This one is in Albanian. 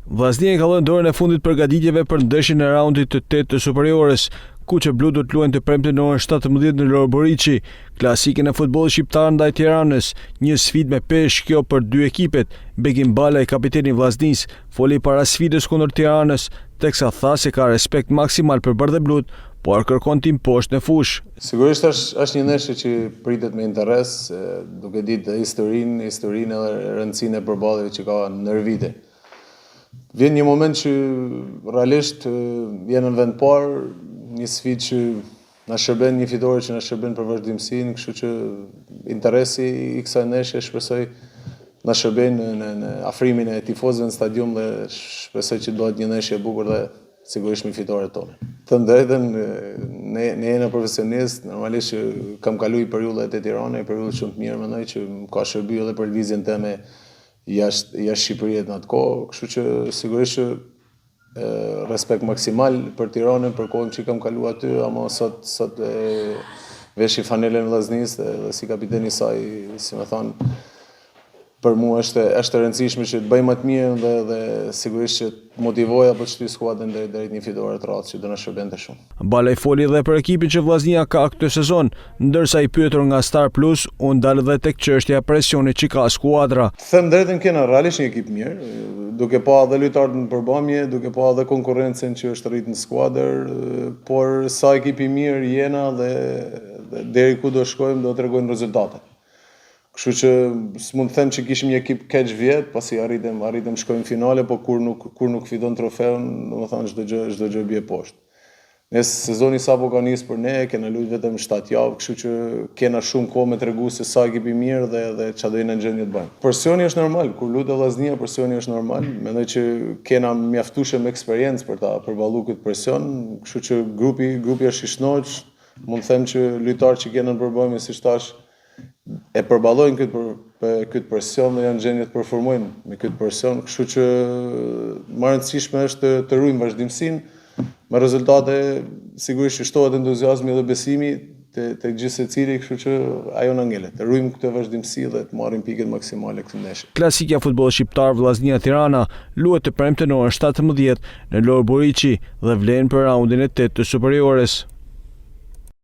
Vllaznia e ka dhënë dorën e fundit përgatitjeve për ndeshjen e raundit të 8 të superiores, ku që blu do të luajnë të premten në orën 17 në Lor Boriçi. Klasikën e futbollit shqiptar ndaj Tiranës, një sfidë me peshë kjo për dy ekipet. Begim Balaj, kapiteni i vllaznisë, foli para sfidës kundër Tiranës, teksa tha se ka respekt maksimal për bardhë blut, por kërkon tim poshtë në fushë. Sigurisht është një ndeshje që pritet me interes, duke ditë historinë edhe rëndësinë e përballjeve që ka ndër vite. Vjen një moment që realisht jenë në vend parë, një sfidë që na shërben, një fitore që na shërben për vazhdimsinë, kështu që interesi i kësaj ndeshje shpresoj na shërben në afrimin e tifozëve në stadium dhe shpresoj që do të një ndeshje e bukur dhe sigurisht me fitoret tonë. Të drejtën, ne jemi profesionistë, normalisht që kam kaluar periudhat e Tiranës, një periudhë shumë të mirë, mendoj që më ka shërbyer edhe për lëvizjen time jashtë Shqipërisë në atë kohë, kështu që sigurisht që respekt maksimal për Tiranën, për kohën që kam kaluar aty, ama sot veshi fanelen vllaznisë dhe si kapiteni i saj, si më thon, për mua është e rëndësishme që të bëjmë më të mirë dhe sigurisht që të motivoj apo të shtyj skuadrën drejt një fitore të radhës që do na shërbente shumë. Balaj foli edhe për ekipin që vllaznia ka këtë sezon, ndërsa i pyetur nga Star Plus, u ndal edhe tek çështja e presionit që ka skuadra. Them drejtën, kena realisht një ekip mirë, duke pa edhe lojtarët në përbamje, duke pa edhe konkurrencën që është rrit në skuadër, por sa ekip i mirë jena dhe deri ku do shkojmë do t'rregojmë rezultate. Kështu që s'mund të them që kishim një ekip keq vjet, pasi arritëm shkojmë në finale, po kur nuk fiton trofeun, domethënë çdo gjë bie poshtë. Nes sezoni sapo ka nisur për ne, kena luajtur vetëm 7 javë, kështu që kena shumë kohë me tregu se sa ekip i mirë dhe çfarë do jena në gjendje të bëjmë. Presioni është normal, kur lutet vllaznia, presioni është normal. Mendoj që kena mjaftueshëm eksperiencë për ta përballuar këtë presion, kështu që grupi është i shnoq, mund të them që lojtarët që kena në përballje, siç thash, e përballojnë këtë presion dhe janë në gjendje të performojnë me këtë presion, kështu që më e rëndësishme është të ruajmë vazhdimsinë me rezultate, sigurisht që shtohet entuziazmi dhe besimi tek gjithë secili, kështu që ajo na ngelet. Të ruajmë këtë vazhdimsi dhe të marrim pikët maksimale këtë ndeshje. Klasikja futbollit shqiptar Vllaznia Tirana luhet të premten në orën 17 në Lor Boriçi dhe vlen për raundin e 8 të superiores.